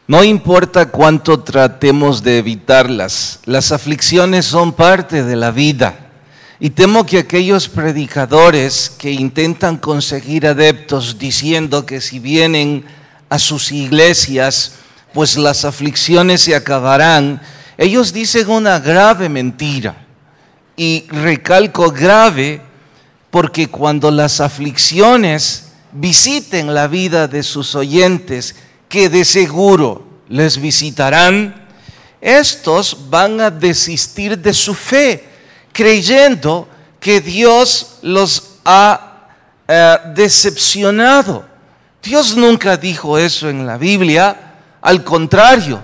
No importa cuánto tratemos de evitarlas, las aflicciones son parte de la vida. Y temo que aquellos predicadores que intentan conseguir adeptos diciendo que si vienen a sus iglesias, pues las aflicciones se acabarán, ellos dicen una grave mentira. Y recalco grave porque cuando las aflicciones visiten la vida de sus oyentes, que de seguro les visitarán, estos van a desistir de su fe, creyendo que Dios los ha decepcionado. Dios nunca dijo eso en la Biblia. Al contrario,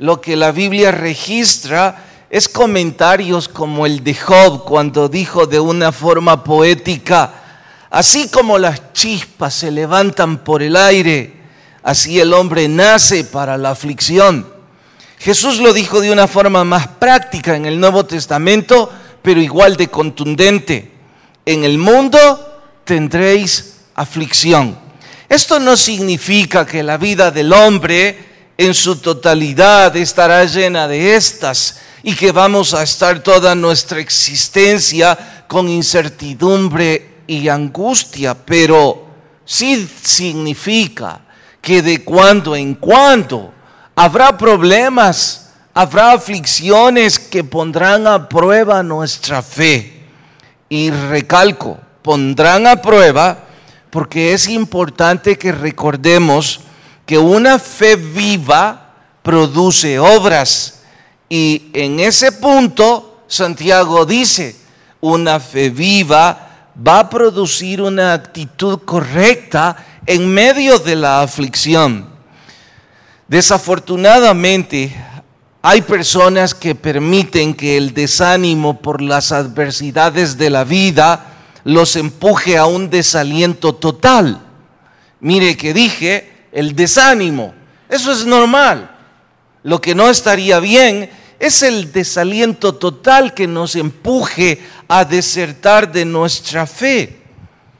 lo que la Biblia registra es comentarios como el de Job, cuando dijo de una forma poética: así como las chispas se levantan por el aire, así el hombre nace para la aflicción. Jesús lo dijo de una forma más práctica en el Nuevo Testamento, pero igual de contundente: en el mundo tendréis aflicción. Esto no significa que la vida del hombre en su totalidad estará llena de estas y que vamos a estar toda nuestra existencia con incertidumbre y angustia, pero sí significa que de cuando en cuando habrá problemas, habrá aflicciones que pondrán a prueba nuestra fe. Y recalco, pondrán a prueba, porque es importante que recordemos que una fe viva produce obras. Y en ese punto, Santiago dice, una fe viva va a producir una actitud correcta en medio de la aflicción. Desafortunadamente, hay personas que permiten que el desánimo por las adversidades de la vida los empuje a un desaliento total. Mire que dije, el desánimo, eso es normal. Lo que no estaría bien es el desaliento total que nos empuje a desertar de nuestra fe.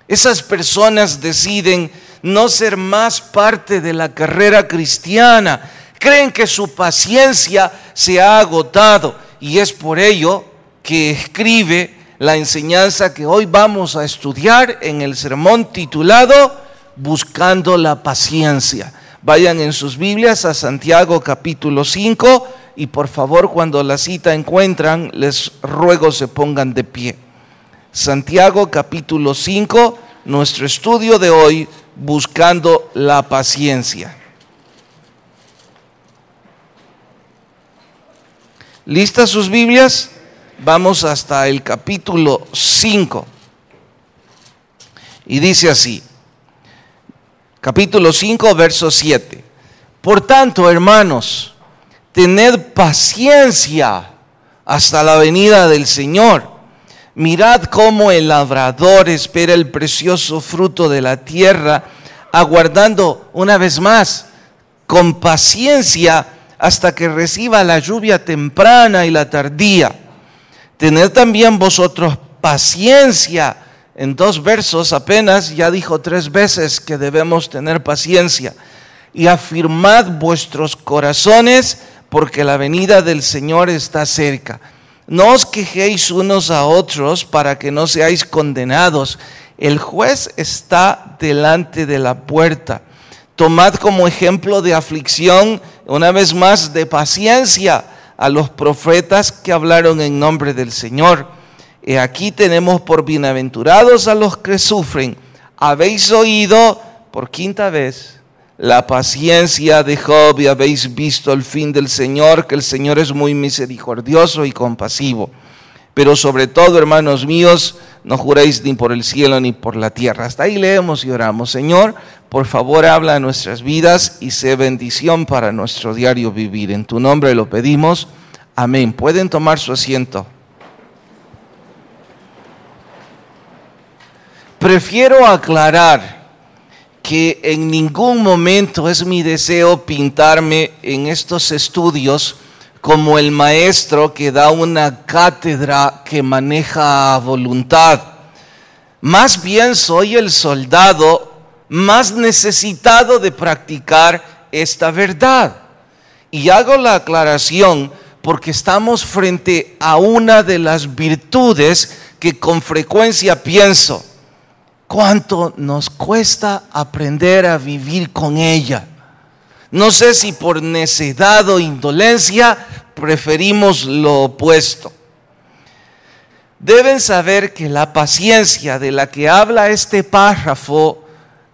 Esas personas deciden no ser más parte de la carrera cristiana. Creen que su paciencia se ha agotado y es por ello que escribe la enseñanza que hoy vamos a estudiar en el sermón titulado Buscando la paciencia. Vayan en sus Biblias a Santiago capítulo 5 y por favor, cuando la cita encuentran, les ruego se pongan de pie. Santiago capítulo 5, nuestro estudio de hoy, Buscando la paciencia. ¿Listas sus Biblias? Vamos hasta el capítulo 5. Y dice así, capítulo 5, verso 7. Por tanto, hermanos, tened paciencia hasta la venida del Señor. Mirad cómo el labrador espera el precioso fruto de la tierra, aguardando una vez más con paciencia hasta que reciba la lluvia temprana y la tardía. Tened también vosotros paciencia. En 2 versos apenas ya dijo 3 veces que debemos tener paciencia. Y afirmad vuestros corazones, porque la venida del Señor está cerca. No os quejéis unos a otros para que no seáis condenados. El juez está delante de la puerta. Tomad como ejemplo de aflicción, una vez más de paciencia, a los profetas que hablaron en nombre del Señor. Y aquí tenemos por bienaventurados a los que sufren. Habéis oído por 5ª vez la paciencia de Job y habéis visto el fin del Señor, que el Señor es muy misericordioso y compasivo. Pero sobre todo, hermanos míos, no juréis ni por el cielo ni por la tierra. Hasta ahí leemos y oramos. Señor, por favor habla a nuestras vidas y sé bendición para nuestro diario vivir. En tu nombre lo pedimos. Amén. Pueden tomar su asiento. Prefiero aclarar que en ningún momento es mi deseo pintarme en estos estudios como el maestro que da una cátedra que maneja a voluntad. Más bien soy el soldado más necesitado de practicar esta verdad. Y hago la aclaración porque estamos frente a una de las virtudes que con frecuencia pienso, ¿cuánto nos cuesta aprender a vivir con ella? No sé si por necedad o indolencia preferimos lo opuesto. Deben saber que la paciencia de la que habla este párrafo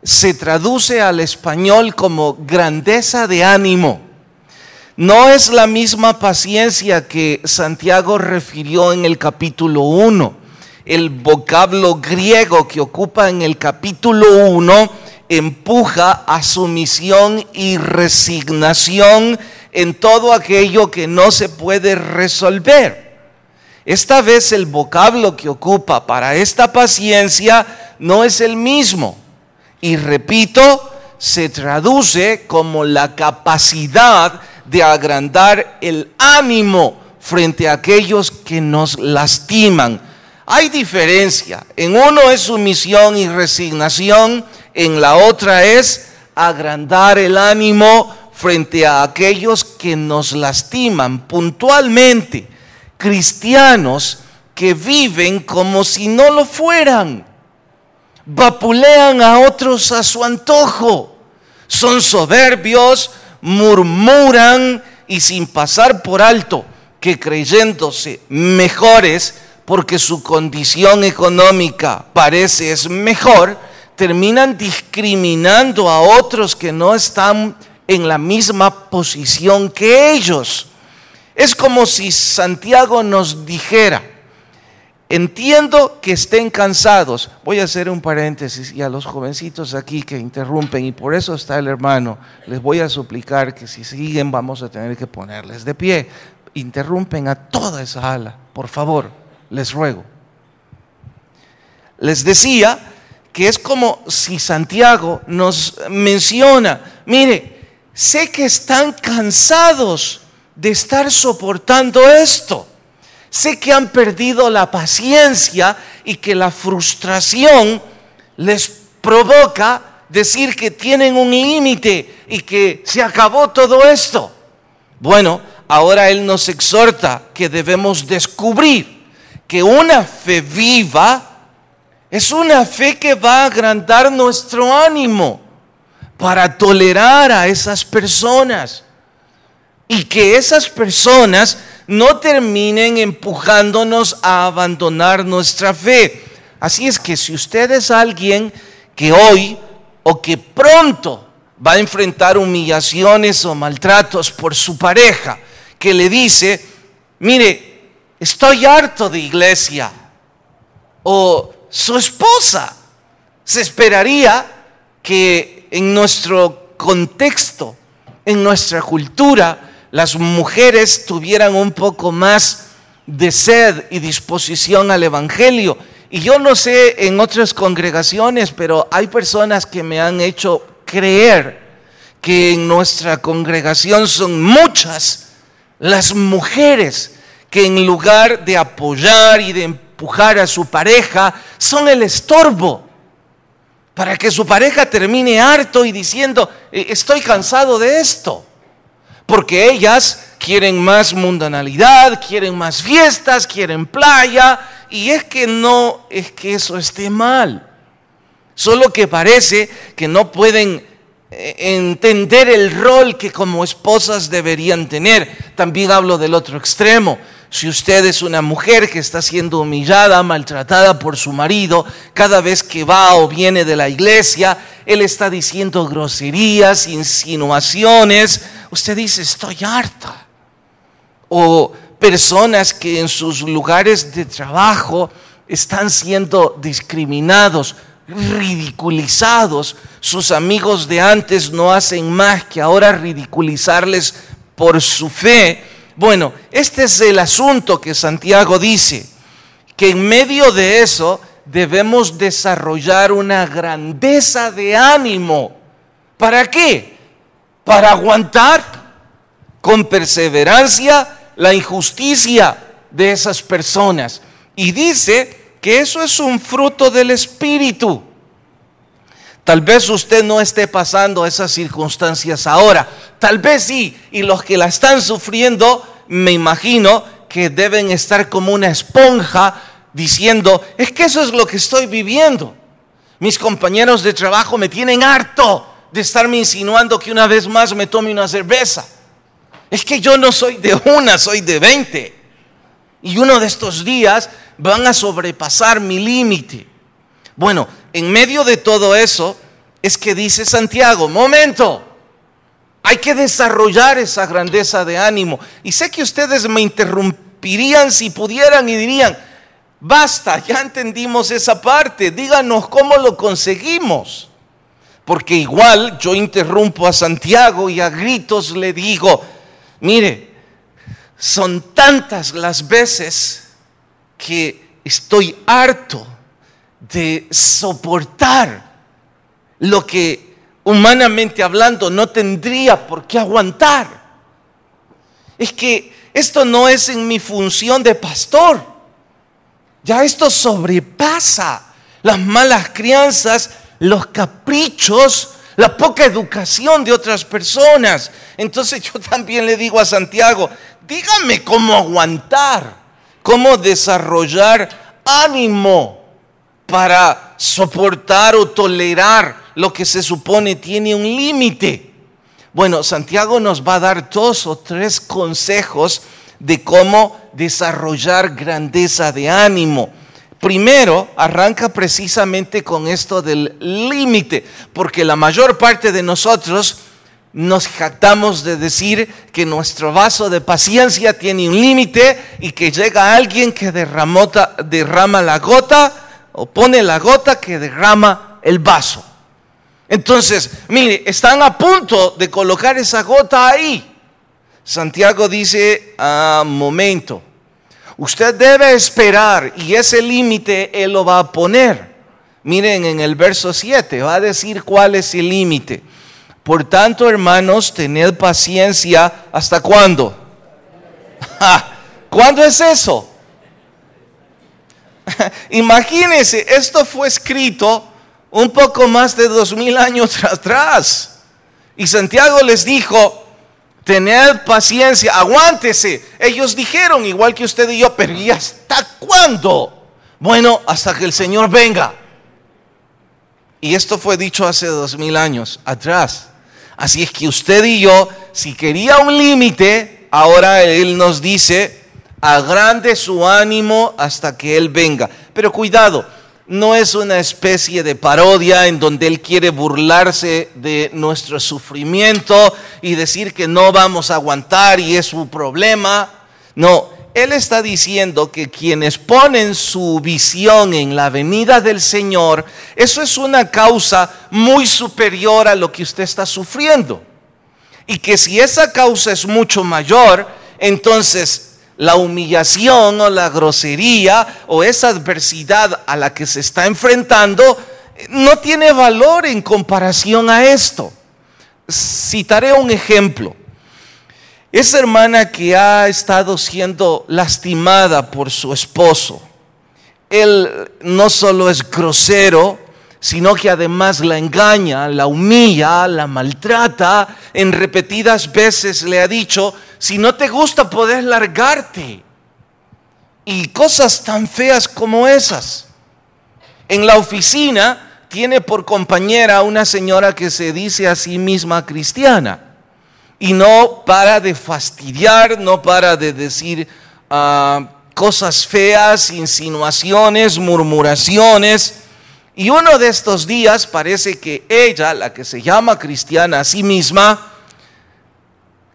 se traduce al español como grandeza de ánimo. No es la misma paciencia que Santiago refirió en el capítulo 1. El vocablo griego que ocupa en el capítulo 1 empuja a sumisión y resignación en todo aquello que no se puede resolver. Esta vez el vocablo que ocupa para esta paciencia no es el mismo. Y repito, se traduce como la capacidad de agrandar el ánimo frente a aquellos que nos lastiman. Hay diferencia. En uno es sumisión y resignación, en la otra es agrandar el ánimo frente a aquellos que nos lastiman. Puntualmente, cristianos que viven como si no lo fueran, vapulean a otros a su antojo, son soberbios, murmuran y sin pasar por alto que creyéndose mejores porque su condición económica parece es mejor, terminan discriminando a otros que no están en la misma posición que ellos. Es como si Santiago nos dijera, entiendo que estén cansados. Voy a hacer un paréntesis y a los jovencitos aquí que interrumpen, y por eso está el hermano, les voy a suplicar que si siguen vamos a tener que ponerles de pie. Interrumpen a toda esa ala, por favor, les ruego. Les decía que es como si Santiago nos menciona, mire, sé que están cansados de estar soportando esto. Sé que han perdido la paciencia y que la frustración les provoca decir que tienen un límite y que se acabó todo esto. Bueno, ahora él nos exhorta que debemos descubrir que una fe viva es una fe que va a agrandar nuestro ánimo para tolerar a esas personas y que esas personas no terminen empujándonos a abandonar nuestra fe. Así es que si usted es alguien que hoy o que pronto va a enfrentar humillaciones o maltratos por su pareja, que le dice, mire, estoy harto de iglesia, o su esposa, se esperaría que en nuestro contexto, en nuestra cultura, las mujeres tuvieran un poco más de sed y disposición al evangelio. Y yo no sé en otras congregaciones, pero hay personas que me han hecho creer que en nuestra congregación son muchas las mujeres que en lugar de apoyar y de empujar a su pareja, son el estorbo para que su pareja termine harto y diciendo, estoy cansado de esto. Porque ellas quieren más mundanalidad, quieren más fiestas, quieren playa, y es que no es que eso esté mal. Solo que parece que no pueden entender el rol que como esposas deberían tener. También hablo del otro extremo. Si usted es una mujer que está siendo humillada, maltratada por su marido, cada vez que va o viene de la iglesia, él está diciendo groserías, insinuaciones, usted dice, estoy harta. O personas que en sus lugares de trabajo están siendo discriminados, ridiculizados. Sus amigos de antes no hacen más que ahora ridiculizarles por su fe. Bueno, este es el asunto que Santiago dice, que en medio de eso debemos desarrollar una grandeza de ánimo. ¿Para qué? Para aguantar con perseverancia la injusticia de esas personas. Y dice que eso es un fruto del Espíritu. Tal vez usted no esté pasando esas circunstancias ahora, tal vez sí, y los que la están sufriendo, me imagino que deben estar como una esponja diciendo, es que eso es lo que estoy viviendo. Mis compañeros de trabajo me tienen harto de estarme insinuando que una vez más me tome una cerveza. Es que yo no soy de una, soy de 20. Y uno de estos días van a sobrepasar mi límite. Bueno, en medio de todo eso es que dice Santiago, momento, hay que desarrollar esa grandeza de ánimo. Y sé que ustedes me interrumpirían si pudieran y dirían, basta, ya entendimos esa parte, díganos cómo lo conseguimos. Porque igual yo interrumpo a Santiago y a gritos le digo, mire, son tantas las veces que estoy harto de soportar lo que humanamente hablando no tendría por qué aguantar. Es que esto no es en mi función de pastor. Ya esto sobrepasa las malas crianzas, los caprichos, la poca educación de otras personas. Entonces yo también le digo a Santiago, dígame cómo aguantar, cómo desarrollar ánimo para soportar o tolerar lo que se supone tiene un límite. Bueno, Santiago nos va a dar 2 o 3 consejos de cómo desarrollar grandeza de ánimo. Primero, arranca precisamente con esto del límite, porque la mayor parte de nosotros nos jactamos de decir que nuestro vaso de paciencia tiene un límite y que llega alguien que derrama la gota o pone la gota que derrama el vaso. Entonces, mire, están a punto de colocar esa gota ahí. Santiago dice, momento, usted debe esperar y ese límite Él lo va a poner. Miren en el verso 7, va a decir cuál es el límite. Por tanto, hermanos, tened paciencia. ¿Hasta cuándo? ¿Cuándo es eso? Imagínense, esto fue escrito un poco más de 2000 años atrás. Y Santiago les dijo, tened paciencia, aguántese. Ellos dijeron, igual que usted y yo, pero ¿y hasta cuándo? Bueno, hasta que el Señor venga. Y esto fue dicho hace 2000 años atrás. Así es que usted y yo, si quería un límite, ahora Él nos dice, agrande su ánimo hasta que Él venga. Pero cuidado, no es una especie de parodia en donde Él quiere burlarse de nuestro sufrimiento y decir que no vamos a aguantar y es su problema. No, Él está diciendo que quienes ponen su visión en la venida del Señor, eso es una causa muy superior a lo que usted está sufriendo. Y que si esa causa es mucho mayor, entonces la humillación o la grosería o esa adversidad a la que se está enfrentando no tiene valor en comparación a esto. Citaré un ejemplo. Esa hermana que ha estado siendo lastimada por su esposo, él no solo es grosero, sino que además la engaña, la humilla, la maltrata. En repetidas veces le ha dicho, si no te gusta podés largarte. Y cosas tan feas como esas. En la oficina tiene por compañera a una señora que se dice a sí misma cristiana. Y no para de fastidiar, no para de decir cosas feas, insinuaciones, murmuraciones. Y uno de estos días parece que ella, la que se llama cristiana a sí misma,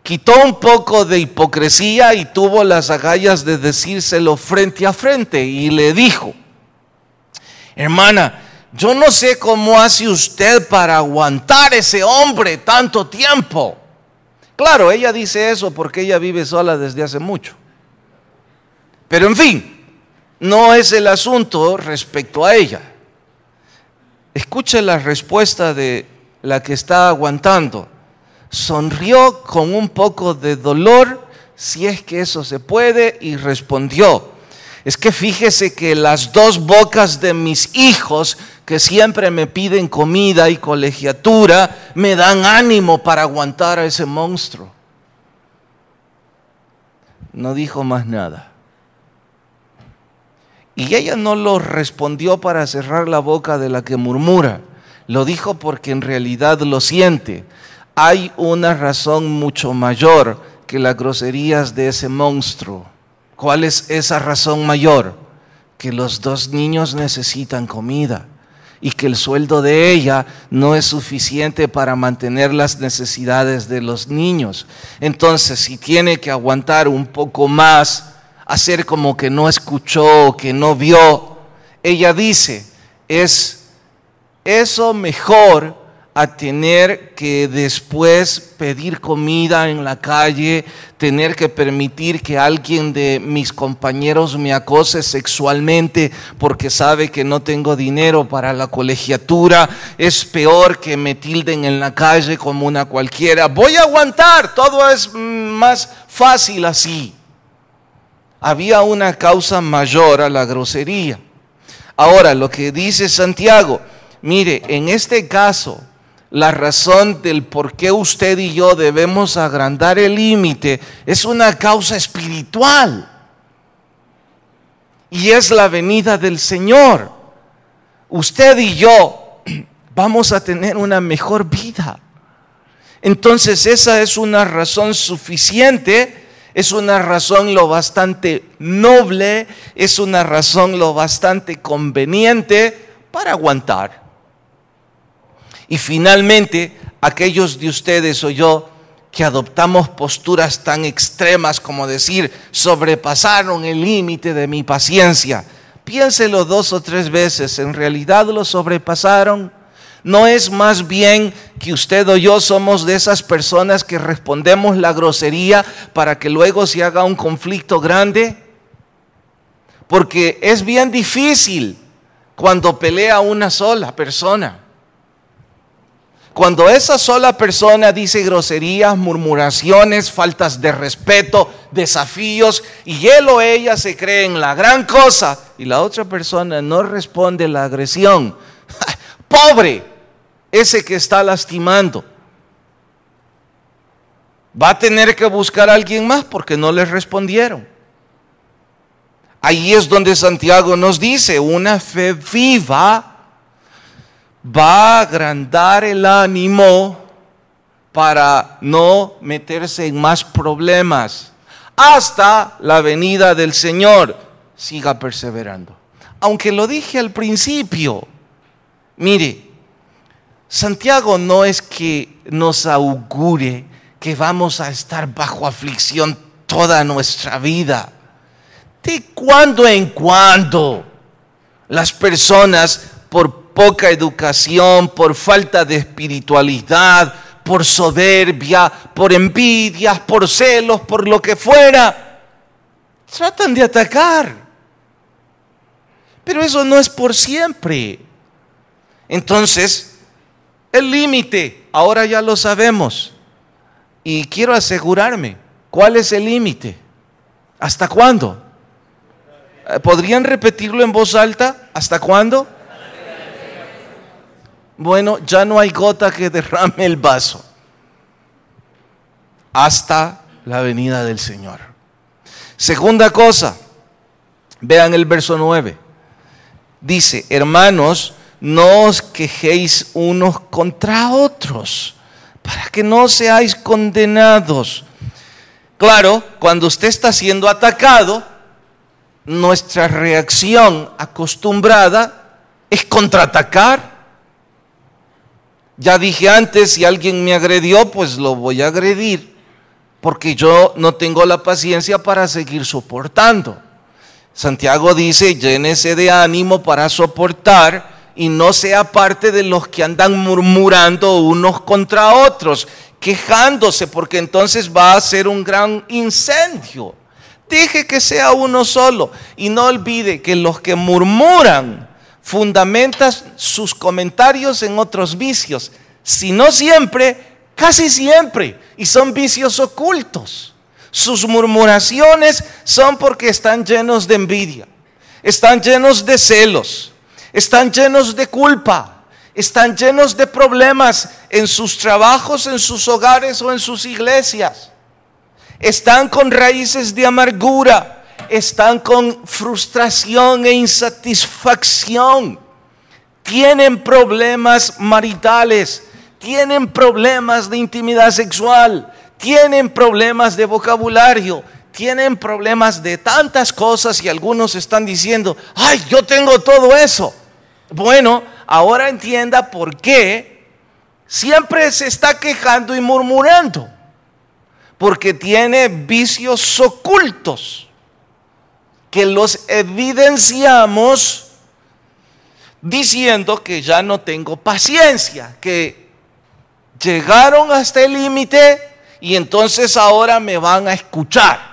quitó un poco de hipocresía y tuvo las agallas de decírselo frente a frente. Y le dijo, hermana, yo no sé cómo hace usted para aguantar ese hombre tanto tiempo. Claro, ella dice eso porque ella vive sola desde hace mucho. Pero en fin, no es el asunto respecto a ella. Escuche la respuesta de la que está aguantando. Sonrió con un poco de dolor, si es que eso se puede, y respondió, Es que fíjese que las dos bocas de mis hijos, que siempre me piden comida y colegiatura, me dan ánimo para aguantar a ese monstruo. No dijo más nada. Y ella no lo respondió para cerrar la boca de la que murmura. Lo dijo porque en realidad lo siente. Hay una razón mucho mayor que las groserías de ese monstruo. ¿Cuál es esa razón mayor? Que los dos niños necesitan comida y que el sueldo de ella no es suficiente para mantener las necesidades de los niños. Entonces, si tiene que aguantar un poco más, hacer como que no escuchó, que no vio, ella dice, es eso mejor a tener que después pedir comida en la calle, tener que permitir que alguien de mis compañeros me acose sexualmente porque sabe que no tengo dinero para la colegiatura. Es peor que me tilden en la calle como una cualquiera. Voy a aguantar, todo es más fácil así. Había una causa mayor a la grosería. Ahora, lo que dice Santiago, mire, en este caso, la razón del por qué usted y yo debemos agrandar el límite es una causa espiritual. Y es la venida del Señor. Usted y yo vamos a tener una mejor vida. Entonces esa es una razón suficiente. Es una razón lo bastante noble, es una razón lo bastante conveniente para aguantar. Y finalmente, aquellos de ustedes o yo que adoptamos posturas tan extremas como decir, sobrepasaron el límite de mi paciencia, piénselo 2 o 3 veces, ¿en realidad lo sobrepasaron? ¿No es más bien que usted o yo somos de esas personas que respondemos la grosería para que luego se haga un conflicto grande? Porque es bien difícil cuando pelea una sola persona. Cuando esa sola persona dice groserías, murmuraciones, faltas de respeto, desafíos, y él o ella se cree en la gran cosa y la otra persona no responde la agresión. ¡Pobre! Ese que está lastimando. Va a tener que buscar a alguien más porque no le respondieron. Ahí es donde Santiago nos dice, una fe viva va a agrandar el ánimo para no meterse en más problemas hasta la venida del Señor. Siga perseverando. Aunque lo dije al principio, mire, Santiago no es que nos augure que vamos a estar bajo aflicción toda nuestra vida. De cuando en cuando las personas por poca educación, por falta de espiritualidad, por soberbia, por envidias, por celos, por lo que fuera, tratan de atacar. Pero eso no es por siempre. Entonces, el límite, ahora ya lo sabemos. Y quiero asegurarme, ¿cuál es el límite? ¿Hasta cuándo? ¿Podrían repetirlo en voz alta? ¿Hasta cuándo? Bueno, ya no hay gota que derrame el vaso. Hasta la venida del Señor. Segunda cosa, vean el verso 9. Dice, hermanos, no os quejéis unos contra otros, para que no seáis condenados. Claro, cuando usted está siendo atacado, nuestra reacción acostumbrada es contraatacar. Ya dije antes, si alguien me agredió, pues lo voy a agredir, porque yo no tengo la paciencia para seguir soportando. Santiago dice, llénese de ánimo para soportar y no sea parte de los que andan murmurando unos contra otros, quejándose, porque entonces va a ser un gran incendio. Deje que sea uno solo y no olvide que los que murmuran fundamentan sus comentarios en otros vicios, si no siempre, casi siempre, y son vicios ocultos. Sus murmuraciones son porque están llenos de envidia, están llenos de celos, están llenos de culpa, están llenos de problemas en sus trabajos, en sus hogares o en sus iglesias. Están con raíces de amargura, están con frustración e insatisfacción. Tienen problemas maritales, tienen problemas de intimidad sexual, tienen problemas de vocabulario, tienen problemas de tantas cosas y algunos están diciendo, ¡ay, yo tengo todo eso! Bueno, ahora entienda por qué siempre se está quejando y murmurando. Porque tiene vicios ocultos que los evidenciamos diciendo que ya no tengo paciencia, que llegaron hasta el límite y entonces ahora me van a escuchar.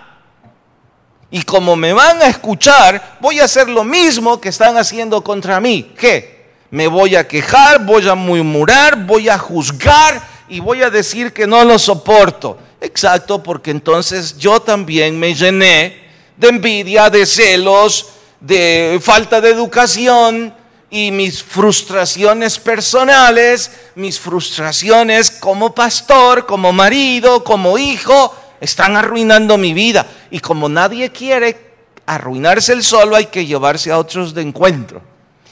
Y como me van a escuchar, voy a hacer lo mismo que están haciendo contra mí. ¿Qué? Me voy a quejar, voy a murmurar, voy a juzgar y voy a decir que no lo soporto. Exacto, porque entonces yo también me llené de envidia, de celos, de falta de educación y mis frustraciones personales, mis frustraciones como pastor, como marido, como hijo, están arruinando mi vida. Y como nadie quiere arruinarse él solo, hay que llevarse a otros de encuentro.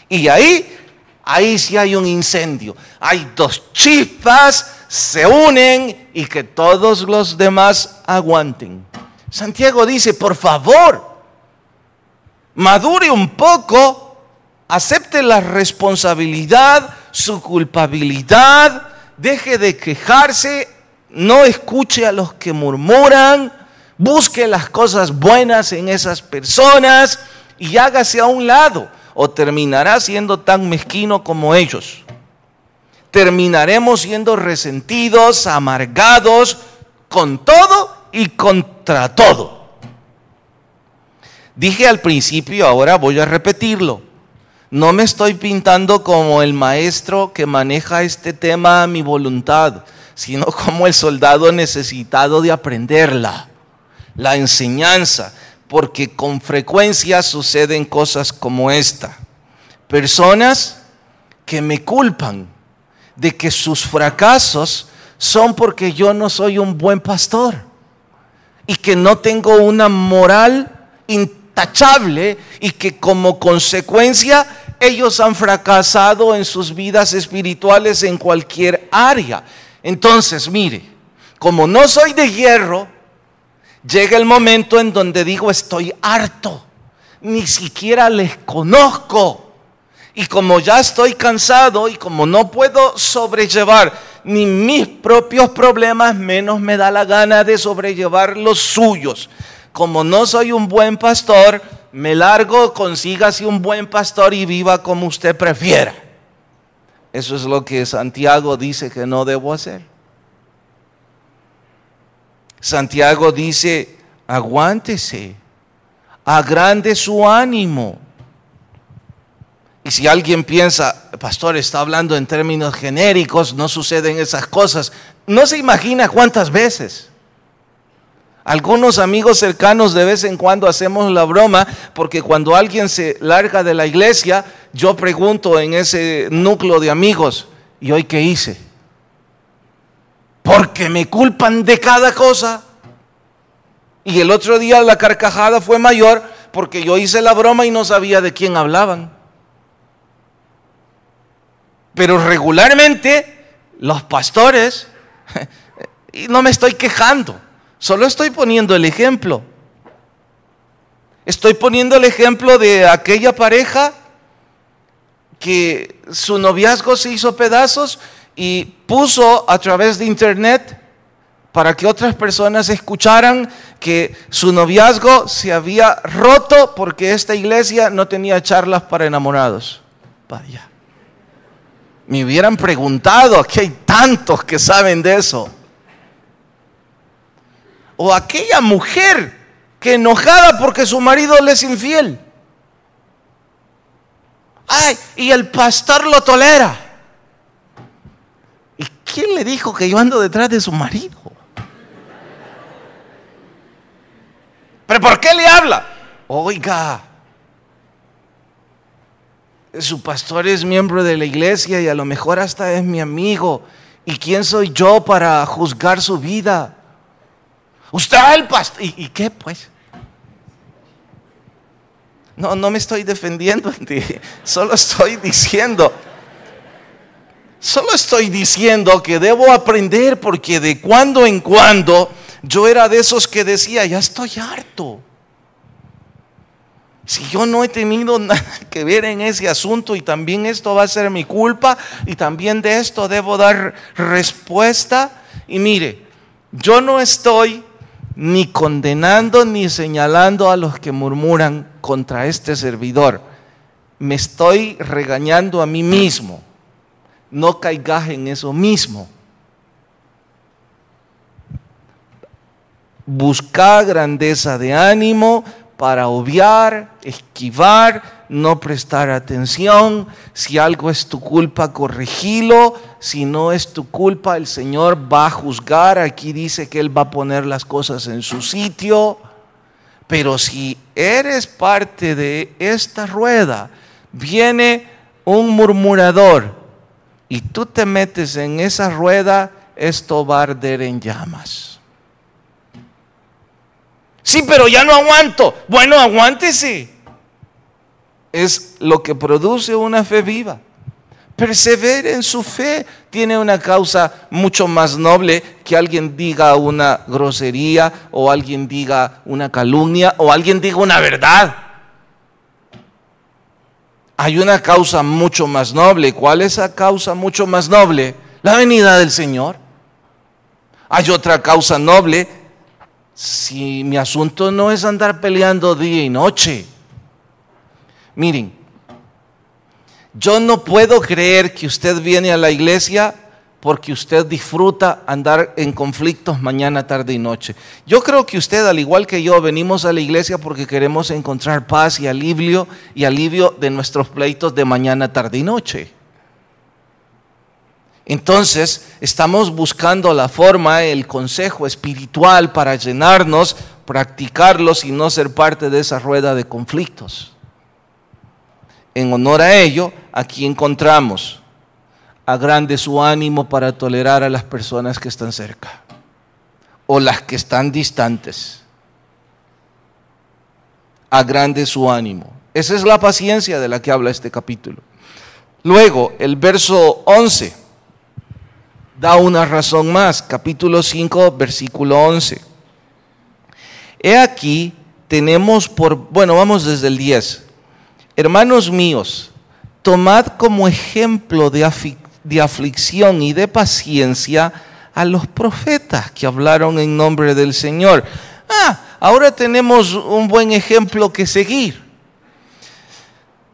Y ahí sí hay un incendio. Hay dos chispas, se unen y que todos los demás aguanten. Santiago dice, por favor, madure un poco, acepte la responsabilidad, su culpabilidad, deje de quejarse, no escuche a los que murmuran, busque las cosas buenas en esas personas y hágase a un lado, o terminará siendo tan mezquino como ellos. Terminaremos siendo resentidos, amargados, con todo y contra todo. Dije al principio, ahora voy a repetirlo. No me estoy pintando como el maestro que maneja este tema a mi voluntad, sino como el soldado necesitado de aprenderla, la enseñanza, porque con frecuencia suceden cosas como esta. Personas que me culpan de que sus fracasos son porque yo no soy un buen pastor y que no tengo una moral intachable y que como consecuencia ellos han fracasado en sus vidas espirituales en cualquier área. Entonces, mire, como no soy de hierro, llega el momento en donde digo estoy harto, ni siquiera les conozco. Y como ya estoy cansado y como no puedo sobrellevar ni mis propios problemas, menos me da la gana de sobrellevar los suyos. Como no soy un buen pastor, me largo, consígase un buen pastor y viva como usted prefiera. Eso es lo que Santiago dice que no debo hacer. Santiago dice, aguántese, agrande su ánimo. Y si alguien piensa, pastor, está hablando en términos genéricos, no suceden esas cosas, no se imagina cuántas veces. Algunos amigos cercanos de vez en cuando hacemos la broma, porque cuando alguien se larga de la iglesia, yo pregunto en ese núcleo de amigos, ¿y hoy qué hice? Porque me culpan de cada cosa. Y el otro día la carcajada fue mayor porque yo hice la broma y no sabía de quién hablaban. Pero regularmente los pastores, y no me estoy quejando, solo estoy poniendo el ejemplo. Estoy poniendo el ejemplo de aquella pareja que su noviazgo se hizo pedazos y puso a través de internet para que otras personas escucharan que su noviazgo se había roto porque esta iglesia no tenía charlas para enamorados. Vaya. Me hubieran preguntado, aquí hay tantos que saben de eso. O aquella mujer que enojada porque su marido le es infiel. Ay, y el pastor lo tolera. ¿Y quién le dijo que yo ando detrás de su marido? ¿Pero por qué le habla? Oiga, Su pastor es miembro de la iglesia y a lo mejor hasta es mi amigo. ¿Y quién soy yo para juzgar su vida? Usted es el pastor. ¿Y qué pues? No me estoy defendiendo, solo estoy diciendo que debo aprender, porque de cuando en cuando yo era de esos que decía, ya estoy harto. Si yo no he tenido nada que ver en ese asunto y también esto va a ser mi culpa y también de esto debo dar respuesta. Y mire, yo no estoy ni condenando ni señalando a los que murmuran contra este servidor. Me estoy regañando a mí mismo. No caigas en eso mismo. Busca grandeza de ánimo para obviar, esquivar, no prestar atención. Si algo es tu culpa, corregilo. Si no es tu culpa, el Señor va a juzgar. Aquí dice que Él va a poner las cosas en su sitio. Pero si eres parte de esta rueda, viene un murmurador y tú te metes en esa rueda, esto va a arder en llamas. Sí, pero ya no aguanto. Bueno, aguántese. Es lo que produce una fe viva. Persevere en su fe. Tiene una causa mucho más noble que alguien diga una grosería, o alguien diga una calumnia, o alguien diga una verdad. Hay una causa mucho más noble. ¿Cuál es esa causa mucho más noble? La venida del Señor. Hay otra causa noble. Si mi asunto no es andar peleando día y noche. Miren, yo no puedo creer que usted viene a la iglesia porque usted disfruta andar en conflictos mañana, tarde y noche. Yo creo que usted, al igual que yo, venimos a la iglesia porque queremos encontrar paz y alivio de nuestros pleitos de mañana, tarde y noche. Entonces, estamos buscando la forma, el consejo espiritual para llenarnos, practicarlos y no ser parte de esa rueda de conflictos. En honor a ello, aquí encontramos: agrande su ánimo para tolerar a las personas que están cerca o las que están distantes. Agrande su ánimo. Esa es la paciencia de la que habla este capítulo. Luego, el verso 11 da una razón más, capítulo 5, versículo 11. He aquí, vamos desde el 10. Hermanos míos, tomad como ejemplo de aflicción y de paciencia a los profetas que hablaron en nombre del Señor. Ahora tenemos un buen ejemplo que seguir.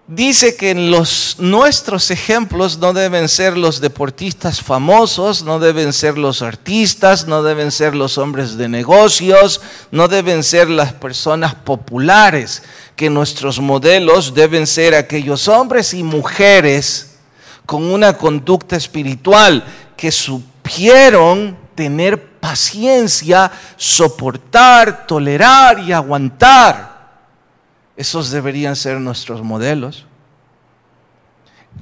Dice que nuestros ejemplos no deben ser los deportistas famosos, no deben ser los artistas, no deben ser los hombres de negocios, no deben ser las personas populares, que nuestros modelos deben ser aquellos hombres y mujeres con una conducta espiritual que supieron tener paciencia, soportar, tolerar y aguantar. Esos deberían ser nuestros modelos.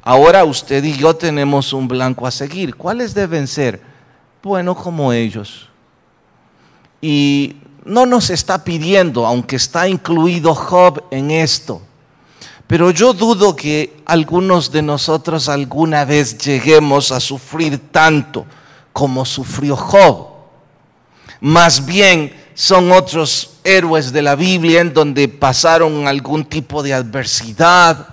Ahora usted y yo tenemos un blanco a seguir. ¿Cuáles deben ser? Bueno, como ellos. Y no nos está pidiendo, aunque está incluido Job en esto, pero yo dudo que algunos de nosotros alguna vez lleguemos a sufrir tanto como sufrió Job. Más bien son otros héroes de la Biblia en donde pasaron algún tipo de adversidad,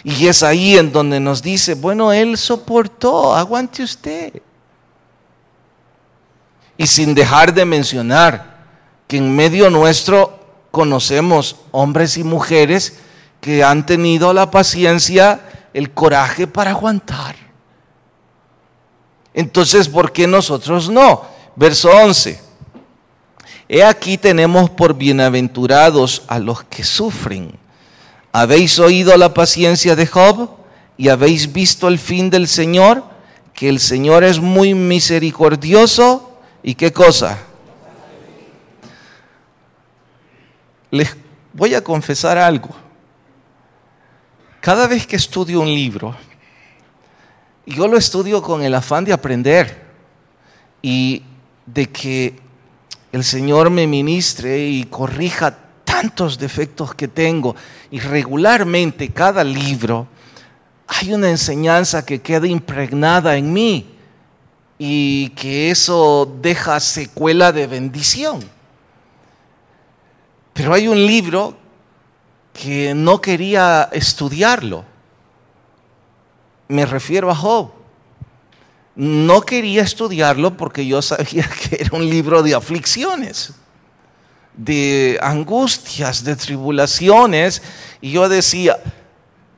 y es ahí en donde nos dice, bueno, él soportó, aguante usted. Y sin dejar de mencionar que en medio nuestro conocemos hombres y mujeres que han tenido la paciencia, el coraje para aguantar. Entonces, ¿por qué nosotros no? Verso 11. He aquí tenemos por bienaventurados a los que sufren. ¿Habéis oído la paciencia de Job y habéis visto el fin del Señor? Que el Señor es muy misericordioso. ¿Y qué cosa? Les voy a confesar algo. Cada vez que estudio un libro, yo lo estudio con el afán de aprender y de que el Señor me ministre y corrija tantos defectos que tengo. Y regularmente cada libro hay una enseñanza que queda impregnada en mí y que eso deja secuela de bendición. Pero hay un libro que no quería estudiarlo. Me refiero a Job. No quería estudiarlo porque yo sabía que era un libro de aflicciones, de angustias, de tribulaciones. Y yo decía,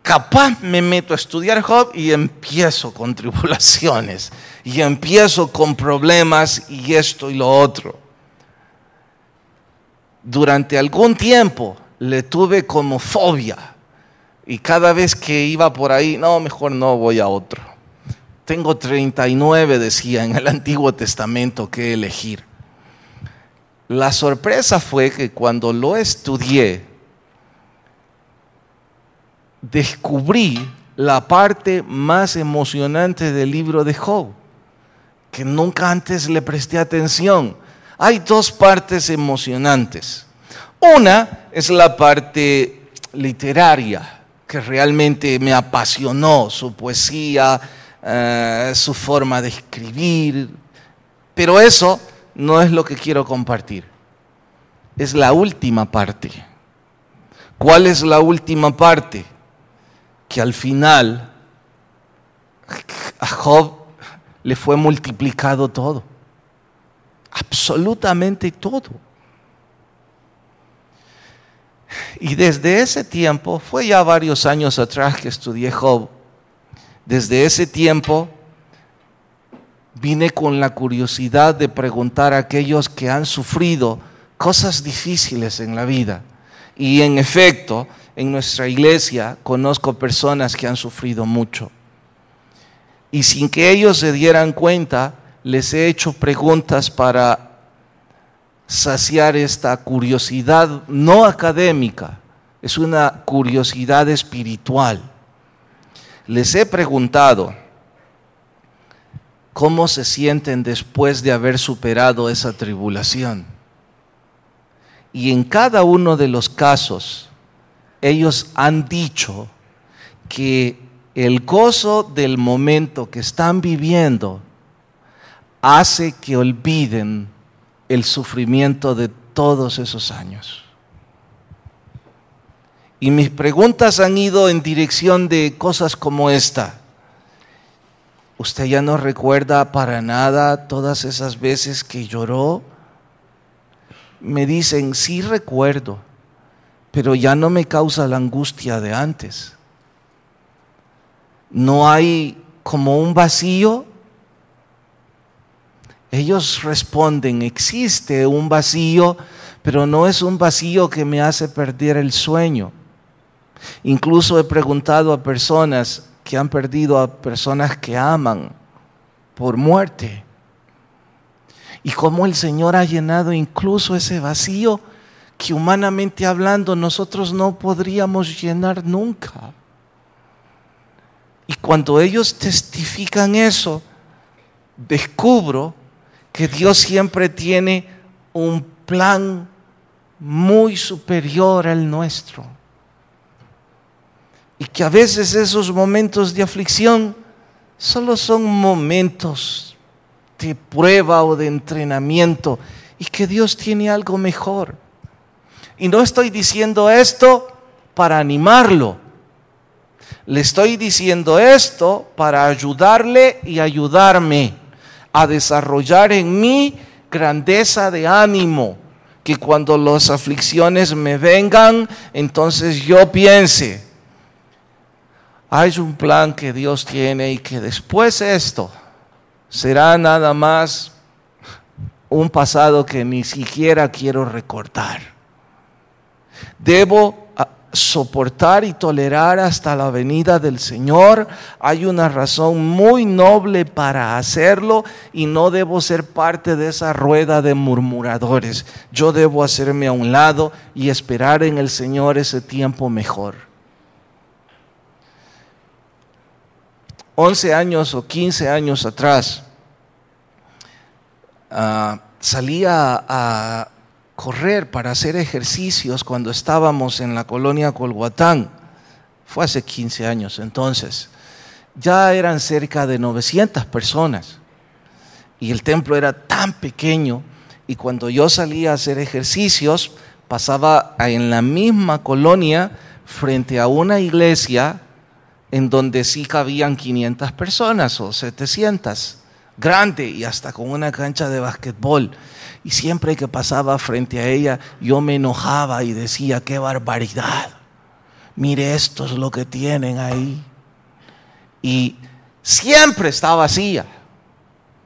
capaz me meto a estudiar Job y empiezo con tribulaciones. Y empiezo con problemas y esto y lo otro. Durante algún tiempo le tuve como fobia. Y cada vez que iba por ahí, no, mejor no, voy a otro. Tengo 39, decía en el Antiguo Testamento, que elegir. La sorpresa fue que cuando lo estudié, descubrí la parte más emocionante del libro de Job, que nunca antes le presté atención. Hay dos partes emocionantes. Una es la parte literaria, que realmente me apasionó, su poesía, su forma de escribir. Pero eso no es lo que quiero compartir. Es la última parte. ¿Cuál es la última parte? Que al final a Job le fue multiplicado todo. Absolutamente todo. Y desde ese tiempo, fue ya varios años atrás que estudié Job, desde ese tiempo vine con la curiosidad de preguntar a aquellos que han sufrido cosas difíciles en la vida. Y en efecto, en nuestra iglesia conozco personas que han sufrido mucho. Y sin que ellos se dieran cuenta, les he hecho preguntas para saciar esta curiosidad no académica, es una curiosidad espiritual. Les he preguntado cómo se sienten después de haber superado esa tribulación. Y en cada uno de los casos, ellos han dicho que el gozo del momento que están viviendo hace que olviden el sufrimiento de todos esos años. Y mis preguntas han ido en dirección de cosas como esta. ¿Usted ya no recuerda para nada todas esas veces que lloró? Me dicen, sí recuerdo, pero ya no me causa la angustia de antes. ¿No hay como un vacío? Ellos responden, existe un vacío, pero no es un vacío que me hace perder el sueño. Incluso he preguntado a personas que han perdido a personas que aman por muerte. Y cómo el Señor ha llenado incluso ese vacío que humanamente hablando nosotros no podríamos llenar nunca. Y cuando ellos testifican eso, descubro que Dios siempre tiene un plan muy superior al nuestro. Y que a veces esos momentos de aflicción solo son momentos de prueba o de entrenamiento y que Dios tiene algo mejor. Y no estoy diciendo esto para animarlo. Le estoy diciendo esto para ayudarle y ayudarme a desarrollar en mí grandeza de ánimo, que cuando las aflicciones me vengan, entonces yo piense, hay un plan que Dios tiene y que después esto será nada más un pasado que ni siquiera quiero recordar. Debo soportar y tolerar hasta la venida del Señor. Hay una razón muy noble para hacerlo y no debo ser parte de esa rueda de murmuradores. Yo debo hacerme a un lado y esperar en el Señor ese tiempo mejor. 11 años o 15 años atrás, salía a correr para hacer ejercicios cuando estábamos en la colonia Colhuatán. Fue hace 15 años entonces. Ya eran cerca de 900 personas y el templo era tan pequeño, y cuando yo salía a hacer ejercicios pasaba en la misma colonia frente a una iglesia en donde sí cabían 500 personas o 700, grande y hasta con una cancha de basquetbol. Y siempre que pasaba frente a ella yo me enojaba y decía: ¡qué barbaridad! Mire, esto es lo que tienen ahí. Y siempre está vacía,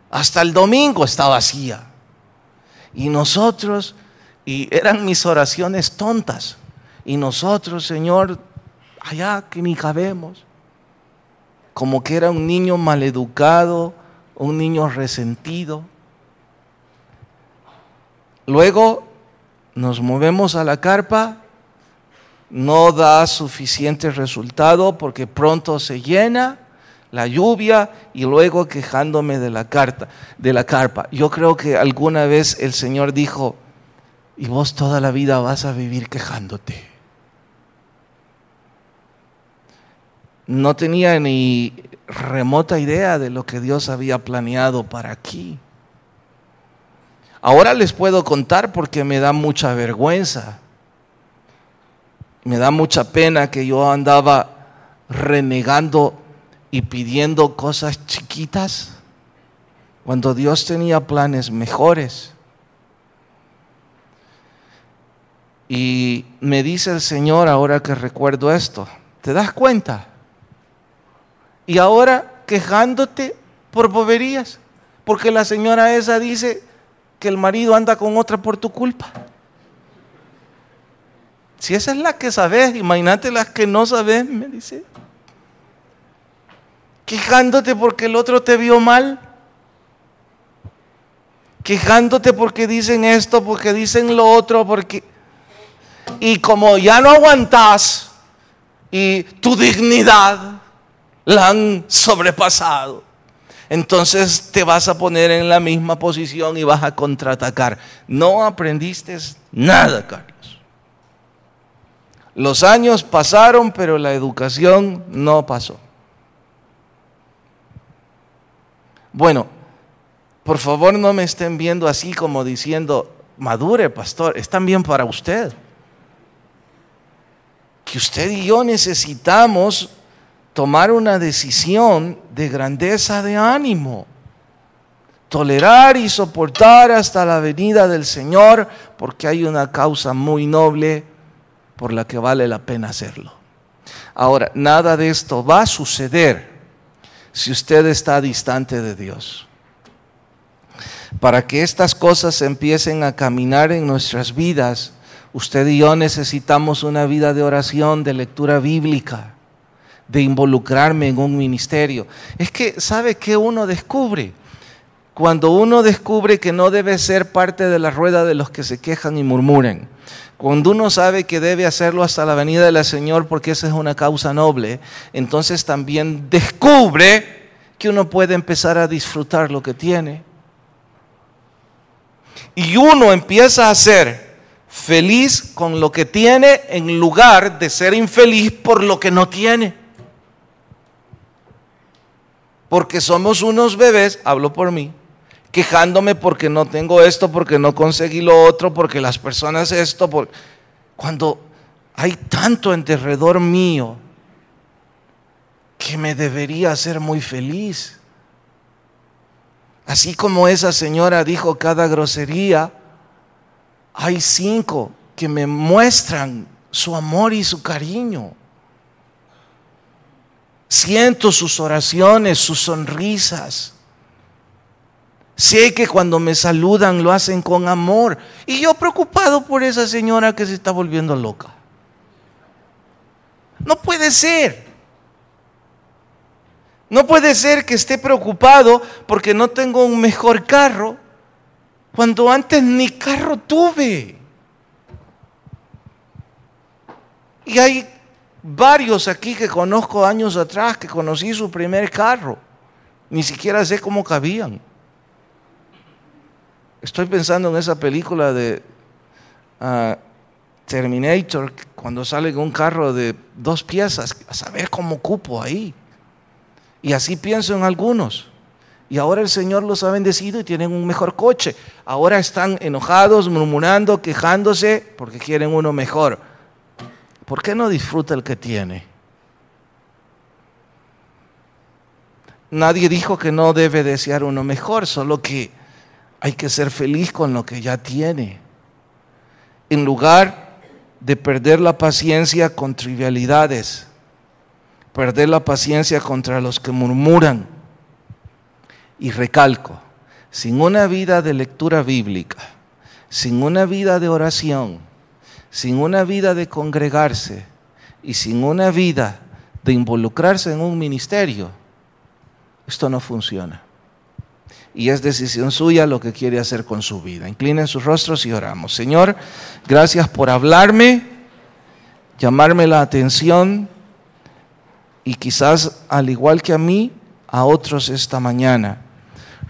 hasta el domingo está vacía. Y nosotros, y eran mis oraciones tontas, y nosotros, Señor, allá que ni cabemos, como que era un niño maleducado, un niño resentido. Luego nos movemos a la carpa, no da suficiente resultado porque pronto se llena la lluvia, y luego quejándome de la carpa. Yo creo que alguna vez el Señor dijo: y vos toda la vida vas a vivir quejándote. No tenía ni remota idea de lo que Dios había planeado para aquí. Ahora les puedo contar porque me da mucha vergüenza. Me da mucha pena que yo andaba renegando y pidiendo cosas chiquitas cuando Dios tenía planes mejores. Y me dice el Señor, ahora que recuerdo esto: ¿te das cuenta? Y ahora quejándote por boberías, porque la señora esa dice que el marido anda con otra por tu culpa. Si esa es la que sabes, imagínate las que no sabes, me dice. Quejándote porque el otro te vio mal. Quejándote porque dicen esto, porque dicen lo otro, porque... Y como ya no aguantás y tu dignidad la han sobrepasado, entonces te vas a poner en la misma posición y vas a contraatacar. No aprendiste nada, Carlos. Los años pasaron, pero la educación no pasó. Bueno, por favor no me estén viendo así como diciendo: madure, pastor. Es también para usted. Que usted y yo necesitamos tomar una decisión de grandeza de ánimo. Tolerar y soportar hasta la venida del Señor, porque hay una causa muy noble por la que vale la pena hacerlo. Ahora, nada de esto va a suceder si usted está distante de Dios. Para que estas cosas empiecen a caminar en nuestras vidas, usted y yo necesitamos una vida de oración, de lectura bíblica, de involucrarme en un ministerio. Es que, ¿sabe qué uno descubre? Cuando uno descubre que no debe ser parte de la rueda de los que se quejan y murmuran, cuando uno sabe que debe hacerlo hasta la venida del Señor porque esa es una causa noble, entonces también descubre que uno puede empezar a disfrutar lo que tiene. Y uno empieza a ser feliz con lo que tiene en lugar de ser infeliz por lo que no tiene. Porque somos unos bebés, hablo por mí, quejándome porque no tengo esto, porque no conseguí lo otro, porque las personas esto, cuando hay tanto en derredor mío que me debería hacer muy feliz. Así como esa señora dijo cada grosería, hay 5 que me muestran su amor y su cariño. Siento sus oraciones, sus sonrisas. Sé que cuando me saludan lo hacen con amor. Y yo preocupado por esa señora que se está volviendo loca. No puede ser. No puede ser que esté preocupado porque no tengo un mejor carro, cuando antes ni carro tuve. Y hay varios aquí que conozco años atrás, que conocí su primer carro. Ni siquiera sé cómo cabían. Estoy pensando en esa película de Terminator, cuando sale en un carro de 2 piezas, a saber cómo cupo ahí. Y así pienso en algunos. Y ahora el Señor los ha bendecido y tienen un mejor coche. Ahora están enojados, murmurando, quejándose porque quieren uno mejor. ¿Por qué no disfruta el que tiene? Nadie dijo que no debe desear uno mejor, solo que hay que ser feliz con lo que ya tiene. En lugar de perder la paciencia con trivialidades, perder la paciencia contra los que murmuran. Y recalco, sin una vida de lectura bíblica, sin una vida de oración, sin una vida de congregarse y sin una vida de involucrarse en un ministerio, esto no funciona. Y es decisión suya lo que quiere hacer con su vida. Inclinen sus rostros y oramos. Señor, gracias por hablarme, llamarme la atención y quizás al igual que a mí, a otros esta mañana.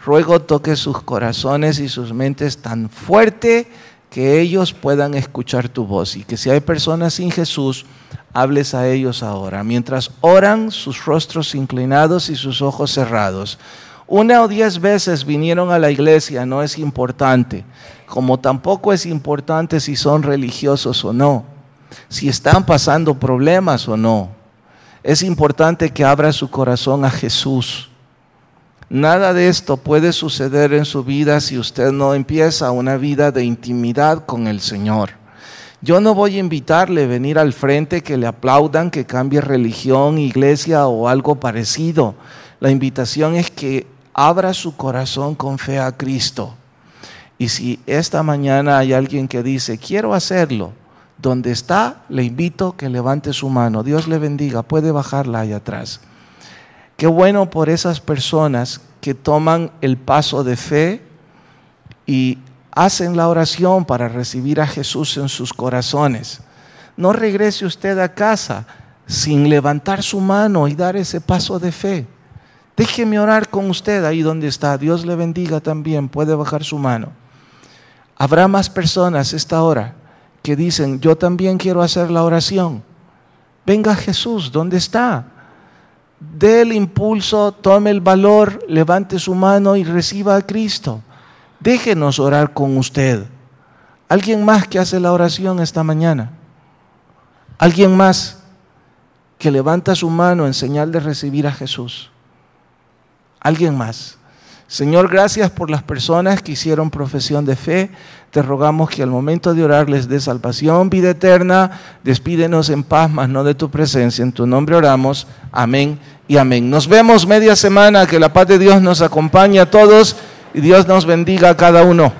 Ruego toque sus corazones y sus mentes tan fuerte que ellos puedan escuchar tu voz y que si hay personas sin Jesús, hables a ellos ahora. Mientras oran, sus rostros inclinados y sus ojos cerrados. 1 o 10 veces vinieron a la iglesia, no es importante, como tampoco es importante si son religiosos o no, si están pasando problemas o no. Es importante que abra su corazón a Jesús. Nada de esto puede suceder en su vida si usted no empieza una vida de intimidad con el Señor. Yo no voy a invitarle a venir al frente, que le aplaudan, que cambie religión, iglesia o algo parecido. La invitación es que abra su corazón con fe a Cristo. Y si esta mañana hay alguien que dice, quiero hacerlo, donde está, le invito que levante su mano. Dios le bendiga, puede bajarla ahí atrás. Qué bueno por esas personas que toman el paso de fe y hacen la oración para recibir a Jesús en sus corazones. No regrese usted a casa sin levantar su mano y dar ese paso de fe. Déjeme orar con usted ahí donde está. Dios le bendiga también, puede bajar su mano. Habrá más personas esta hora que dicen, yo también quiero hacer la oración. Venga Jesús, ¿dónde está? Dé el impulso, tome el valor, levante su mano y reciba a Cristo. Déjenos orar con usted. ¿Alguien más que hace la oración esta mañana? ¿Alguien más que levanta su mano en señal de recibir a Jesús? ¿Alguien más? Señor, gracias por las personas que hicieron profesión de fe. Te rogamos que al momento de orar les dé salvación, vida eterna. Despídenos en paz, mas no de tu presencia. En tu nombre oramos. Amén y amén. Nos vemos media semana. Que la paz de Dios nos acompañe a todos y Dios nos bendiga a cada uno.